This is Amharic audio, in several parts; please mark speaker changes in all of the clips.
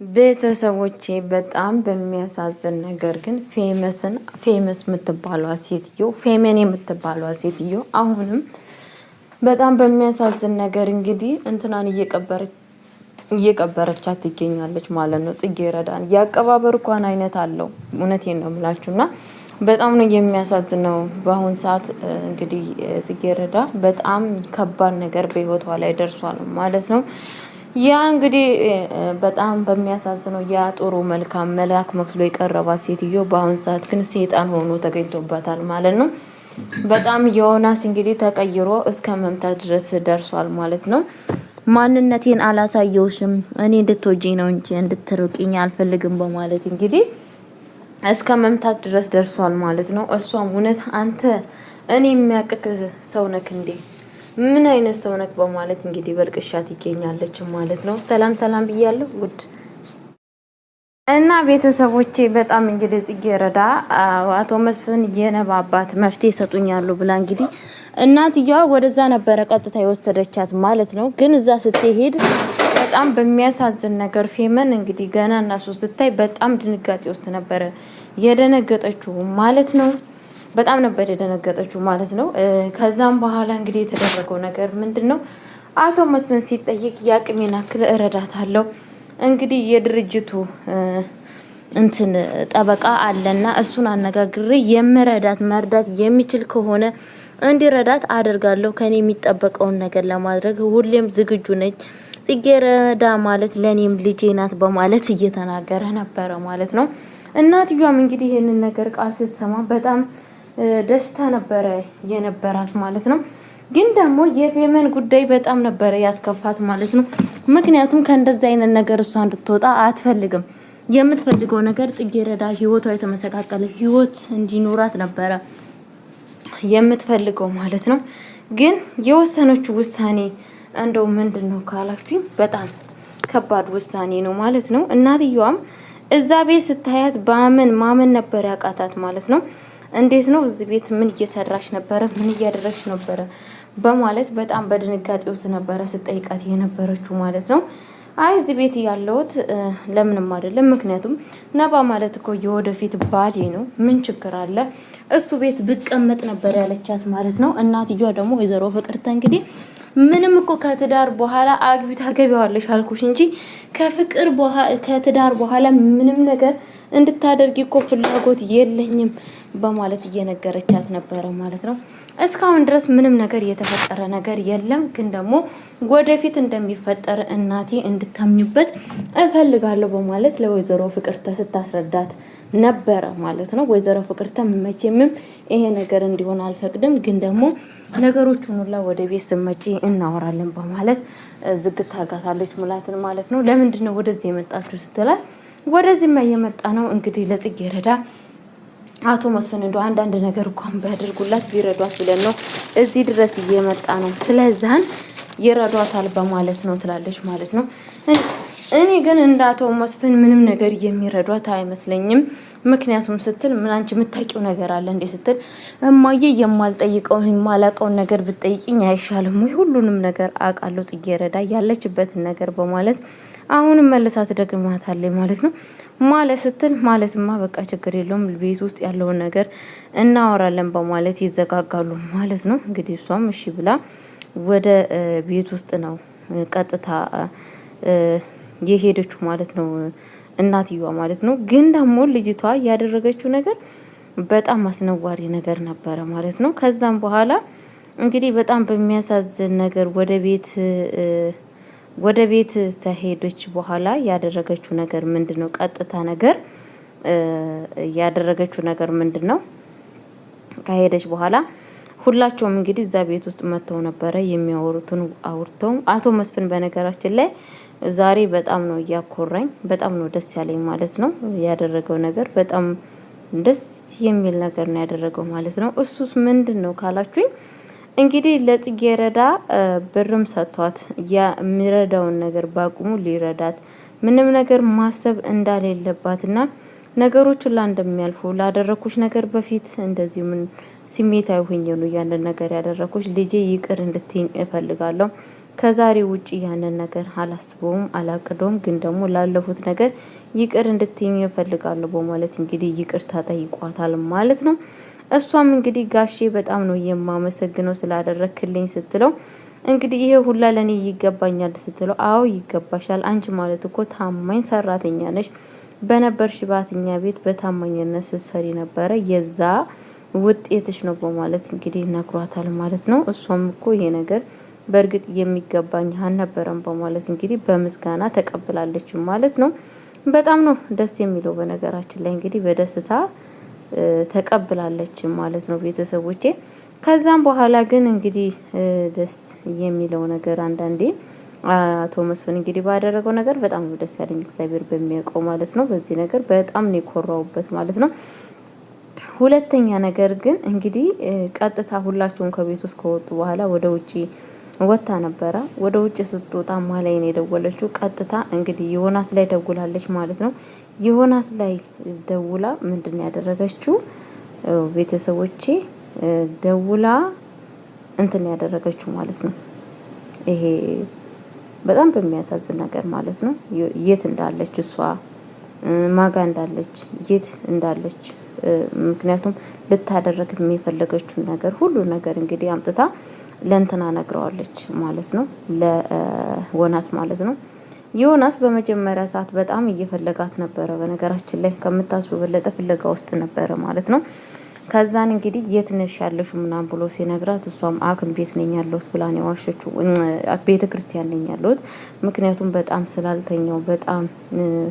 Speaker 1: ቤተሰቦቼ በጣም በሚያሳዝን ነገር ግን ፌመስ የምትባለዋ ሴትዮ ፌሜን የምትባለዋ ሴትዮ አሁንም በጣም በሚያሳዝን ነገር እንግዲህ እንትናን እየቀበረቻት ትገኛለች ማለት ነው። ጽጌረዳን ያቀባበር እንኳን አይነት አለው። እውነቴን ነው የምላችሁና በጣም ነው የሚያሳዝነው። በአሁን ሰዓት እንግዲህ ጽጌረዳ በጣም ከባድ ነገር በህይወቷ ላይ ደርሷል ማለት ነው። ያ እንግዲህ በጣም በሚያሳዝነው ያ ጥሩ መልካም መልአክ መስሎ የቀረባት ሴትዮ በአሁን ሰዓት ግን ሰይጣን ሆኖ ተገኝቶባታል ማለት ነው። በጣም ዮናስ እንግዲህ ተቀይሮ እስከ መምታት ድረስ ደርሷል ማለት ነው። ማንነቴን አላሳየውሽም እኔ እንድትወጂኝ ነው እንጂ እንድትርቂኝ አልፈልግም በማለት እንግዲህ እስከ መምታት ድረስ ደርሷል ማለት ነው። እሷም እውነት አንተ እኔ የሚያቅክ ሰው ነክ እንዴ ምን አይነት ሰው ነክ በማለት እንግዲህ በልቅሻት ይገኛለች ማለት ነው። ሰላም ብያለሁ ውድ እና ቤተሰቦቼ በጣም እንግዲህ ጽጌረዳ አቶ መስፍን የነባባት መፍትሄ ይሰጡኛሉ ብላ እንግዲህ እናትየዋ ወደዛ ነበረ ቀጥታ የወሰደቻት ማለት ነው። ግን እዛ ስትሄድ በጣም በሚያሳዝን ነገር ፌመን እንግዲህ ገና እናሱ ስታይ በጣም ድንጋጤ ውስጥ ነበረ የደነገጠችው ማለት ነው። በጣም ነበር የደነገጠችው ማለት ነው። ከዛም በኋላ እንግዲህ የተደረገው ነገር ምንድነው? አቶ መስፍን ሲጠይቅ ያቅሜን አክል እረዳታለሁ እንግዲህ የድርጅቱ እንትን ጠበቃ አለና እሱን አነጋግሬ መርዳት የሚችል ከሆነ እንዲረዳት አደርጋለሁ። ከኔ የሚጠበቀውን ነገር ለማድረግ ሁሌም ዝግጁ ነኝ። ጽጌረዳ ማለት ለኔም ልጄ ናት በማለት እየተናገረ ነበረ ማለት ነው። እናትየዋም እንግዲህ ይሄንን ነገር ቃል ስትሰማ በጣም ደስታ ነበረ የነበራት ማለት ነው። ግን ደግሞ የፌመን ጉዳይ በጣም ነበረ ያስከፋት ማለት ነው። ምክንያቱም ከእንደዚህ አይነት ነገር እሷ እንድትወጣ አትፈልግም። የምትፈልገው ነገር ጽጌረዳ ህይወቷ የተመሰቃቀለ ህይወት እንዲኖራት ነበረ የምትፈልገው ማለት ነው። ግን የወሰነችው ውሳኔ እንደው ምንድነው ካላችሁኝ በጣም ከባድ ውሳኔ ነው ማለት ነው። እናትየዋም እዛ ቤት ስታያት ማመን ነበር ያቃታት ማለት ነው። እንዴት ነው እዚህ ቤት ምን እየሰራሽ ነበረ? ምን እያደረግሽ ነበረ? በማለት በጣም በድንጋጤ ውስጥ ነበረ ስጠይቃት የነበረችው ማለት ነው። አይ እዚህ ቤት ያለሁት ለምንም አይደለም። ምክንያቱም ነባ ማለት እኮ የወደፊት ባሌ ነው። ምን ችግር አለ? እሱ ቤት ብቀመጥ ነበር ያለቻት ማለት ነው። እናትየዋ ደግሞ ወይዘሮ ፍቅርተ እንግዲህ ምንም እኮ ከትዳር በኋላ አግቢታ ገቢዋለሽ አልኩሽ እንጂ ከትዳር በኋላ ምንም ነገር እንድታደርጊ እኮ ፍላጎት የለኝም በማለት እየነገረቻት ነበረ ማለት ነው። እስካሁን ድረስ ምንም ነገር የተፈጠረ ነገር የለም። ግን ደግሞ ወደፊት እንደሚፈጠር እናቴ እንድታምኙበት እፈልጋለሁ በማለት ለወይዘሮ ፍቅርተ ስታስረዳት ነበረ ማለት ነው። ወይዘሮ ፍቅርተ መቼም ይሄ ነገር እንዲሆን አልፈቅድም፣ ግን ደግሞ ነገሮቹን ሁላ ወደ ቤት ስመጪ እናወራለን በማለት ዝግት አርጋታለች ሙላትን ማለት ነው። ለምንድን ነው ወደዚህ የመጣችሁ ስትላት ወደዚህማ የመጣ ነው እንግዲህ ለጽጌረዳ አቶ መስፍን እንደው አንዳንድ ነገር እንኳን ቢያደርጉላት ቢረዷት ብለን ነው እዚህ ድረስ እየመጣ ነው። ስለዛን ይረዷታል በማለት ነው ትላለች ማለት ነው። እኔ ግን እንደ አቶ መስፍን ምንም ነገር የሚረዷት አይመስለኝም። ምክንያቱም ስትል ምን አንቺ የምታውቂው ነገር አለ እንዴ ስትል እማዬ የማላውቀውን ነገር ብትጠይቂኝ አይሻልም ወይ? ሁሉንም ነገር አውቃለሁ ጽጌረዳ ያለችበትን ነገር በማለት አሁንም መልሳ ትደግማታለች ማለት ነው። ማለት ስትል ማለትማ በቃ ችግር የለውም ቤት ውስጥ ያለውን ነገር እናወራለን በማለት ይዘጋጋሉ ማለት ነው። እንግዲህ እሷም እሺ ብላ ወደ ቤት ውስጥ ነው ቀጥታ የሄደችው ማለት ነው እናትየዋ ማለት ነው። ግን ደግሞ ልጅቷ ያደረገችው ነገር በጣም አስነዋሪ ነገር ነበረ ማለት ነው። ከዛም በኋላ እንግዲህ በጣም በሚያሳዝን ነገር ወደ ቤት ተሄደች በኋላ ያደረገችው ነገር ምንድነው? ቀጥታ ነገር ያደረገችው ነገር ምንድነው? ከሄደች በኋላ ሁላቸውም እንግዲህ እዛ ቤት ውስጥ መተው ነበረ የሚያወሩትን አውርተው አቶ መስፍን በነገራችን ላይ ዛሬ በጣም ነው ያኮራኝ፣ በጣም ነው ደስ ያለኝ ማለት ነው። ያደረገው ነገር በጣም ደስ የሚል ነገር ነው ያደረገው ማለት ነው። እሱስ ምንድነው ካላችሁኝ እንግዲህ ለጽጌረዳ ብርም ሰጥቷት የሚረዳውን ነገር ባቁሙ ሊረዳት ምንም ነገር ማሰብ እንዳሌለባትና ነገሮች ሁሉ እንደሚያልፉ ላደረኩሽ ነገር በፊት እንደዚህ ምን ስሜታዊ ሆኜ ነው ያንን ነገር ያደረኩሽ ልጄ ይቅር እንድትይኝ እፈልጋለሁ ከዛሬ ውጪ ያንን ነገር አላስበውም አላቅደውም። ግን ደግሞ ላለፉት ነገር ይቅር እንድትይኝ እፈልጋለሁ በማለት እንግዲህ ይቅርታ ጠይቋታል ማለት ነው። እሷም እንግዲህ ጋሼ በጣም ነው የማመሰግነው ስላደረክልኝ ስትለው እንግዲህ ይሄ ሁላ ለኔ ይገባኛል ስትለው አዎ ይገባሻል፣ አንቺ ማለት እኮ ታማኝ ሰራተኛ ነሽ፣ በነበርሽ ባትኛ ቤት በታማኝነት ስትሰሪ ነበረ፣ የዛ ውጤትሽ ነው በማለት እንግዲህ ነግሯታል ማለት ነው። እሷም እኮ ይሄ ነገር በእርግጥ የሚገባኝ አልነበረም በማለት እንግዲህ በምስጋና ተቀብላለች ማለት ነው። በጣም ነው ደስ የሚለው። በነገራችን ላይ እንግዲህ በደስታ ተቀብላለች ማለት ነው ቤተሰቦቼ። ከዛም በኋላ ግን እንግዲህ ደስ የሚለው ነገር አንዳንዴ አቶ መስፍን እንግዲህ ባደረገው ነገር በጣም ነው ደስ ያለኝ፣ እግዚአብሔር በሚያውቀው ማለት ነው። በዚህ ነገር በጣም ነው የኮራውበት ማለት ነው። ሁለተኛ ነገር ግን እንግዲህ ቀጥታ ሁላቸውም ከቤት ውስጥ ከወጡ በኋላ ወደ ውጪ ወጣ ነበረ። ወደ ውጭ ስትወጣ ማላይ ነው የደወለችው። ቀጥታ እንግዲህ ዮናስ ላይ ደውላለች ማለት ነው። ዮናስ ላይ ደውላ ምንድን ያደረገችው ቤተሰቦቼ ደውላ እንትን ያደረገችው ማለት ነው። ይሄ በጣም በሚያሳዝን ነገር ማለት ነው። የት እንዳለች እሷ ማጋ እንዳለች የት እንዳለች ምክንያቱም ልታደረግ የሚፈለገችውን ነገር ሁሉ ነገር እንግዲህ አምጥታ ለእንትና ነግረዋለች ማለት ነው። ለዮናስ ማለት ነው። ዮናስ በመጀመሪያ ሰዓት በጣም እየፈለጋት ነበረ። በነገራችን ላይ ከምታስቡ በለጠ ፍለጋ ውስጥ ነበረ ማለት ነው። ከዛን እንግዲህ የት ነሽ ያለሽው ምናምን ብሎ ሲነግራት እሷም ሐኪም ቤት ነኝ ያለሁት ብላ ነው የዋሸችው። ቤተ ክርስቲያን ነኝ ያለሁት ምክንያቱም በጣም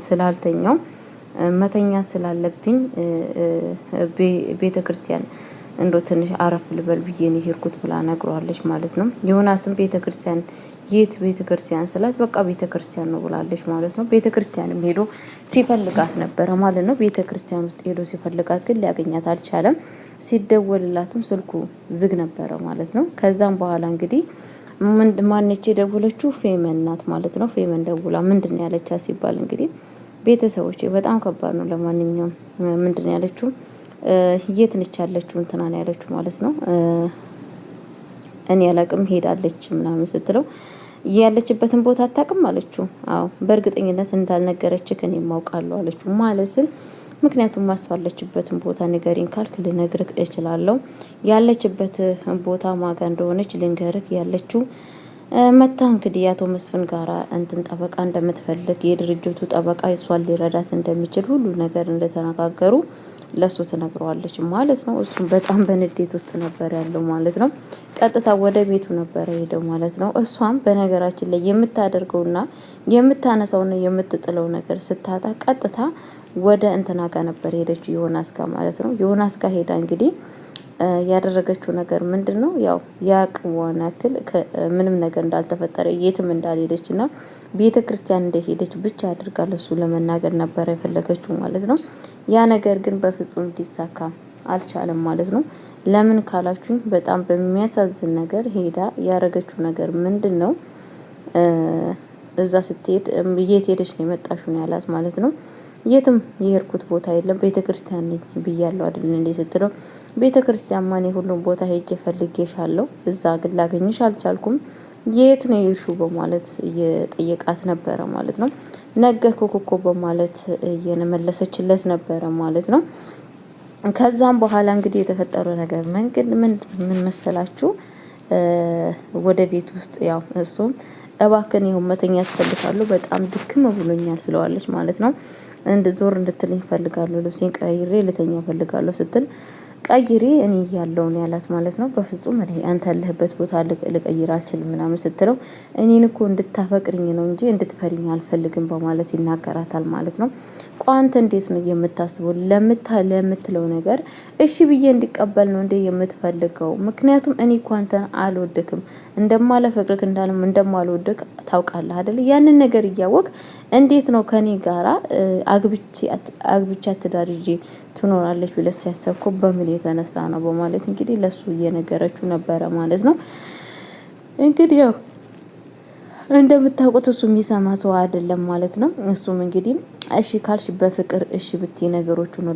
Speaker 1: ስላልተኛው መተኛ ስላለብኝ ቤተ ክርስቲያን እንዶ ትንሽ አረፍ ልበል ብዬ ነው ሄድኩት ብላ ነግሯለች ማለት ነው። ዮናስም ቤተ ክርስቲያን የት ቤተ ክርስቲያን ስላት በቃ ቤተ ክርስቲያን ነው ብላለች ማለት ነው። ቤተ ክርስቲያንም ሄዶ ሲፈልጋት ነበረ ማለት ነው። ቤተ ክርስቲያን ውስጥ ሄዶ ሲፈልጋት ግን ሊያገኛት አልቻለም። ሲደወልላትም ስልኩ ዝግ ነበረ ማለት ነው። ከዛም በኋላ እንግዲህ ማነች የደወለችው? ፌመን ናት ማለት ነው። ፌመን ደውላ ምንድን ያለቻት ሲባል እንግዲህ ቤተሰቦች በጣም ከባድ ነው። ለማንኛውም ምንድን ያለችው የት ነች ያለችው እንትና ነው ያለችው ማለት ነው። እኔ አላቅም ሄዳለች ምናምን ስትለው ያለችበትን ቦታ አታውቅም አለችው። አዎ በእርግጠኝነት እንዳልነገረች ከኔ ማውቃለሁ አለችው ማለት ስል ምክንያቱም ማስዋለችበትን ቦታ ንገሪኝ ካልክ ልነግርህ እችላለሁ። ያለችበት ቦታ ማጋ እንደሆነች ልንገርህ ያለችው መታ እንግዲህ የአቶ መስፍን ጋራ እንትን ጠበቃ እንደምትፈልግ የድርጅቱ ጠበቃ እሷን ሊረዳት እንደሚችል ሁሉ ነገር እንደተነጋገሩ ለሱ ትነግረዋለች ማለት ነው። እሱም በጣም በንዴት ውስጥ ነበር ያለው ማለት ነው። ቀጥታ ወደ ቤቱ ነበር ሄደው ማለት ነው። እሷም በነገራችን ላይ የምታደርገውና የምታነሳውና የምትጥለው ነገር ስታጣ ቀጥታ ወደ እንትና ጋር ነበር ሄደችው ዮናስ ጋር ማለት ነው። ዮናስ ጋር ሄዳ እንግዲህ ያደረገችው ነገር ምንድነው? ያው ያቅሟን ያክል ምንም ነገር እንዳልተፈጠረ የትም እንዳልሄደችና ቤተ ክርስቲያን እንደሄደች ብቻ አድርጋ ለሱ ለመናገር ነበር የፈለገችው ማለት ነው። ያ ነገር ግን በፍጹም ሊሳካ አልቻለም ማለት ነው። ለምን ካላችሁኝ በጣም በሚያሳዝን ነገር ሄዳ ያረገችው ነገር ምንድነው? እዛ ስትሄድ የት ሄደች ነው የመጣሽው ነው ያላት ማለት ነው። የትም የሄድኩት ቦታ የለም ቤተክርስቲያን ነኝ ብያለሁ አይደል እንዴ ስትለው ቤተክርስቲያን ማን ሁሉም ቦታ ሄጄ ፈልጌሻለሁ እዛ ግን ላገኝሽ አልቻልኩም የት ነው የሄድሽው በማለት እየጠየቃት ነበረ ማለት ነው። ነገርኩህ እኮ በማለት እየመለሰችለት ነበረ ማለት ነው። ከዛም በኋላ እንግዲህ የተፈጠረው ነገር ምን መሰላችሁ? ወደ ቤት ውስጥ ያው እሱም እባክን ይሁን መተኛት እፈልጋለሁ በጣም ድክም ብሎኛል ስለዋለች ማለት ነው። ዞር እንድትልኝ እፈልጋለሁ ልብሴን ቀይሬ ልተኛ እፈልጋለሁ ስትል ቀይሬ እኔ ያለው ነው ያላት ማለት ነው። በፍጹም እኔ አንተ ያለህበት ቦታ ልቀይር አልችልም ምናምን ስትለው እኔን እኮ እንድታፈቅርኝ ነው እንጂ እንድትፈሪኝ አልፈልግም በማለት ይናገራታል ማለት ነው። ቋንተ እንዴት ነው የምታስበው? ለምትለው ነገር እሺ ብዬ እንዲቀበል ነው እንዴ የምትፈልገው? ምክንያቱም እኔ እኮ አንተን አልወድክም እንደማለፈቅርክ እንደማልወድክ ታውቃለህ አይደል? ያንን ነገር እያወቅ እንዴት ነው ከኔ ጋራ አግብቻ ትዳር ይዤ ትኖራለች ብለህ ሲያሰብኩ በምን የተነሳ ነው በማለት እንግዲህ ለሱ እየነገረችው ነበረ ማለት ነው። እንግዲህ ያው እንደምታውቁት እሱ የሚሰማ ሰው አይደለም ማለት ነው። እሱም እንግዲህ እሺ ካልሽ በፍቅር እሺ ብትይ ነገሮቹን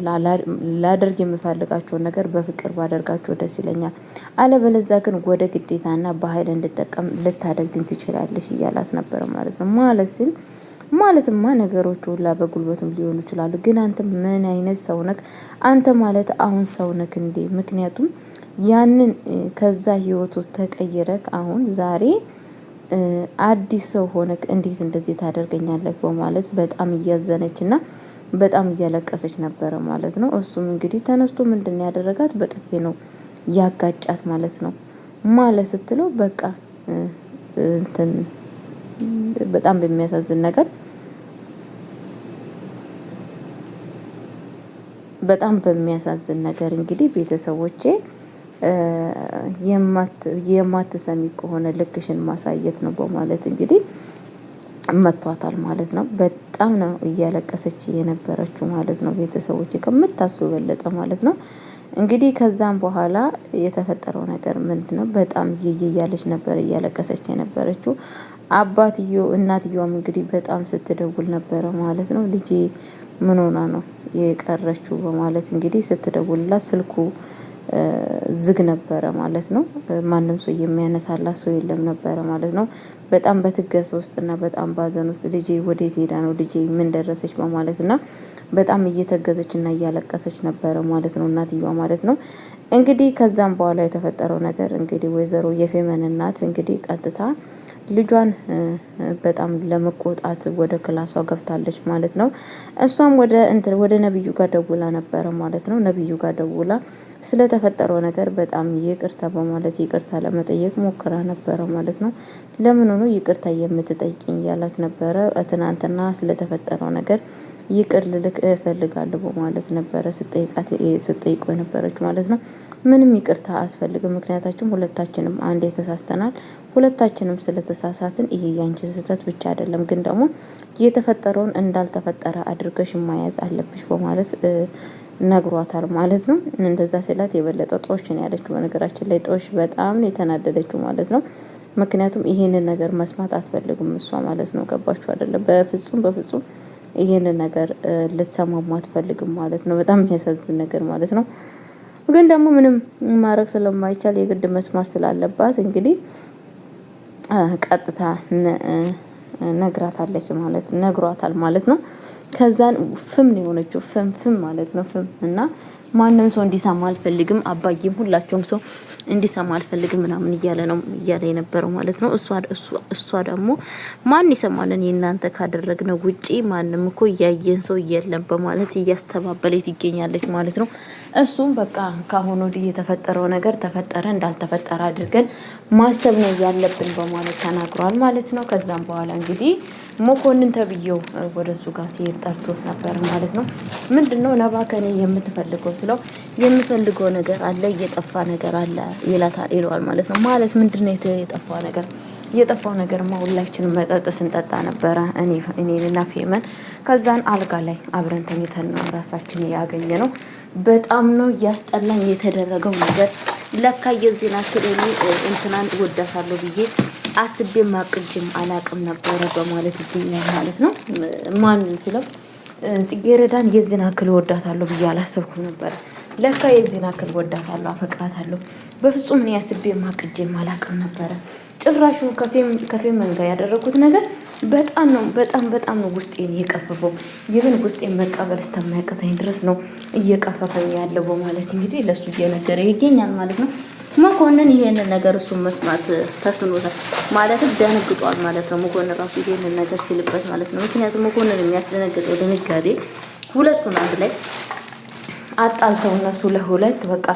Speaker 1: ላደርግ የምፈልጋቸውን ነገር በፍቅር ባደርጋቸው ደስ ይለኛል። አለበለዚያ ግን ወደ ግዴታና በኃይል እንድጠቀም ልታደርግኝ ትችላለሽ እያላት ነበር ማለት ነው። ማለትማ ነገሮቹ ሁላ በጉልበትም ሊሆኑ ይችላሉ። ግን አንተ ምን አይነት ሰው ነክ? አንተ ማለት አሁን ሰው ነክ እንዴ? ምክንያቱም ያንን ከዛ ህይወት ውስጥ ተቀይረክ አሁን ዛሬ አዲስ ሰው ሆነክ እንዴት እንደዚህ ታደርገኛለህ? በማለት በጣም እያዘነችና በጣም እያለቀሰች ነበረ ማለት ነው። እሱም እንግዲህ ተነስቶ ምንድን ያደረጋት በጥፌ ነው ያጋጫት ማለት ነው። ማለት ስትለው በቃ እንትን በጣም በሚያሳዝን ነገር እንግዲህ ቤተሰቦቼ የማትሰሚ ከሆነ ልክሽን ማሳየት ነው በማለት እንግዲህ መቷታል ማለት ነው። በጣም ነው እያለቀሰች የነበረችው ማለት ነው። ቤተሰቦቼ ከምታስቡ በለጠ ማለት ነው። እንግዲህ ከዛም በኋላ የተፈጠረው ነገር ምንድነው? በጣም እያለች ነበር እያለቀሰች የነበረችው። እናትየዋም እንግዲህ በጣም ስትደውል ነበረ ማለት ነው። ልጄ ምን ሆና ነው የቀረችው? በማለት እንግዲህ ስትደውልላት ስልኩ ዝግ ነበረ ማለት ነው። ማንም ሰው የሚያነሳላት ሰው የለም ነበረ ማለት ነው። በጣም በትገስ ውስጥና በጣም ባዘን ውስጥ ልጄ ወዴት ሄዳ ነው? ልጄ ምን ደረሰች? በማለት እና በጣም እየተገዘችና እያለቀሰች ነበረ ማለት ነው እናትየዋ ማለት ነው። እንግዲህ ከዛም በኋላ የተፈጠረው ነገር እንግዲህ ወይዘሮ የፌመን እናት እንግዲህ ቀጥታ ልጇን በጣም ለመቆጣት ወደ ክላሷ ገብታለች ማለት ነው። እሷም ወደ ነብዩ ጋር ደውላ ነበረ ማለት ነው። ነብዩ ጋር ደውላ ስለተፈጠረው ነገር በጣም ይቅርታ በማለት ይቅርታ ለመጠየቅ ሞክራ ነበረ ማለት ነው። ለምን ሆኖ ይቅርታ የምትጠይቅኝ ያላት ነበረ። ትናንትና ስለተፈጠረው ነገር ይቅር ልልክ እፈልጋለሁ በማለት ነበረ ስትጠይቀው የነበረች ማለት ነው። ምንም ይቅርታ አያስፈልግም፣ ምክንያታችን ሁለታችንም አንዴ ተሳስተናል። ሁለታችንም ስለተሳሳትን ይሄ ያንቺ ስህተት ብቻ አይደለም፣ ግን ደግሞ የተፈጠረውን እንዳልተፈጠረ አድርገሽ ማያዝ አለብሽ በማለት ነግሯታል ማለት ነው። እንደዛ ስላት የበለጠ ጦሽ ነው ያለችው። በነገራችን ላይ ጦሽ በጣም ነው የተናደደችው ማለት ነው። ምክንያቱም ይሄንን ነገር መስማት አትፈልግም እሷ ማለት ነው። ገባችሁ አይደለም? በፍጹም ይሄንን ነገር ልትሰማማ አትፈልግም ማለት ነው። በጣም የሚያሳዝን ነገር ማለት ነው። ግን ደግሞ ምንም ማድረግ ስለማይቻል የግድ መስማት ስላለባት እንግዲህ ቀጥታ ነግሯታል ማለት ነው። ከዛን ፍም ነው የሆነችው። ፍም ማለት ነው። ፍም እና ማንም ሰው እንዲሰማ አልፈልግም፣ አባዬም ሁላቸውም ሰው እንዲሰማ አልፈልግም ምናምን እያለ የነበረው ማለት ነው። እሷ ደግሞ ማን ይሰማልን የእናንተ ካደረግነው ውጪ ማንም እኮ እያየን ሰው የለም በማለት እያስተባበለች ትገኛለች ማለት ነው። እሱም በቃ ካሁን ወዲህ የተፈጠረው ነገር ተፈጠረ እንዳልተፈጠረ አድርገን ማሰብ ነው ያለብን በማለት ተናግሯል ማለት ነው። ከዛም በኋላ እንግዲህ መኮንን ተብዬው ወደሱ ጋር ሲሄድ ጠርቶት ነበር ማለት ነው። ምንድነው ነባ ከኔ የምትፈልገው ስለው የምፈልገው ነገር አለ፣ እየጠፋ ነገር አለ ይለዋል ማለት ነው። ማለት ምንድነው የጠፋው ነገርማ ሁላችንም መጠጥ ስንጠጣ ነበረ፣ እኔና ፌመን። ከዛን አልጋ ላይ አብረን ተኝተን ነው ራሳችን ያገኘ ነው። በጣም ነው ያስጠላኝ የተደረገው ነገር። ለካ የዚህን አክል እኔ እንትናን እወዳታለሁ ብዬ አስቤም አቅጄም አላቅም ነበረ በማለት ይገኛል ማለት ነው። ማንን ስለው ጽጌረዳን የዚህን አክል እወዳታለሁ ብዬ አላሰብኩም ነበረ። ለካ የዚህን አክል እወዳታለሁ፣ አፈቅራታለሁ በፍጹም እኔ አስቤም አቅጄም አላቅም ነበረ። ጭራሹ ከፌም ጋር ያደረኩት ነገር በጣም ነው ውስጤን እየቀፈፈው። ይህን ውስጤን መቀበል እስከማያቅተኝ ድረስ ነው እየቀፈፈኝ ያለው በማለት እንግዲህ ለሱ እየነገረ ይገኛል ማለት ነው። መኮንን ይሄንን ነገር እሱን መስማት ተስኖታል ማለትም ደንግጧል ማለት ነው። መኮንን ራሱ ይሄንን ነገር ሲልበት ማለት ነው። ምክንያቱም መኮንን የሚያስደነግጠው ድንጋጤ ሁለቱን አንድ ላይ አጣልተው እነሱ ለሁለት በቃ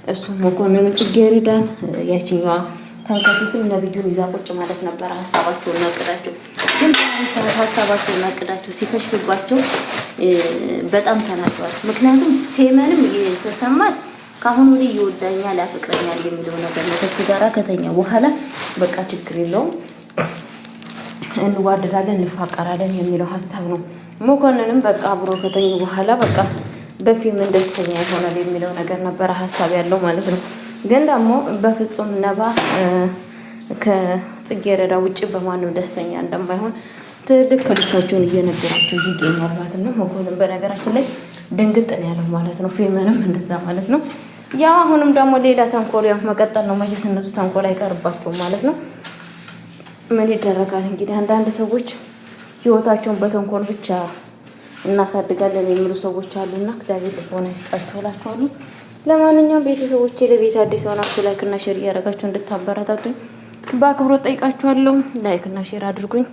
Speaker 1: እሱ መኮንን ጽጌረዳን ያቺኛዋ ተንከሲስም ነብዩን ይዛ ቁጭ ማለት ነበር ሀሳባቸውና እቅዳቸው። ግን ሀሳባቸውና እቅዳቸው ሲከሽፍባቸው በጣም ተናግረዋል። ምክንያቱም ፌመንም የተሰማት ካሁን ወዲህ ይወዳኛል ያፈቅረኛል የሚለው ነገር ነው። ከሱ ጋራ ከተኛ በኋላ በቃ ችግር የለውም እንዋደዳለን እንፋቀራለን የሚለው ሀሳብ ነው። መኮንንም በቃ አብሮ ከተኙ በኋላ በቃ በፊልም ደስተኛ ይሆናል የሚለው ነገር ነበር ሀሳብ ያለው ማለት ነው። ግን ደግሞ በፍጹም ነባ ከጽጌረዳ ውጭ በማንም ደስተኛ እንደማይሆን ትልቅ ከልካቸውን እየነገራቸው ይገኛል ማለት ነው። መኮንን በነገራችን ላይ ድንግጥ ነው ያለው ማለት ነው። ፌመንም እንደዛ ማለት ነው። ያው አሁንም ደግሞ ሌላ ተንኮል ያው መቀጠል ነው። መቼስ እነሱ ተንኮል አይቀርባቸውም ማለት ነው። ምን ይደረጋል እንግዲህ አንዳንድ ሰዎች ህይወታቸውን በተንኮል ብቻ እናሳድጋለን የሚሉ ሰዎች አሉና እግዚአብሔር ልቦና ይስጣቸው እላቸዋለሁ። ለማንኛውም ቤተሰቦቼ ለቤት አዲስ ሆናችሁ ላይክ እና ሼር እያደረጋችሁ እንድታበረታቱኝ በአክብሮት ጠይቃችኋለሁ። ላይክ እና ሼር አድርጉኝ።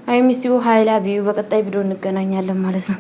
Speaker 1: አይሚሲው ሀይላ ቢዩ። በቀጣይ ቪዲዮ እንገናኛለን ማለት ነው።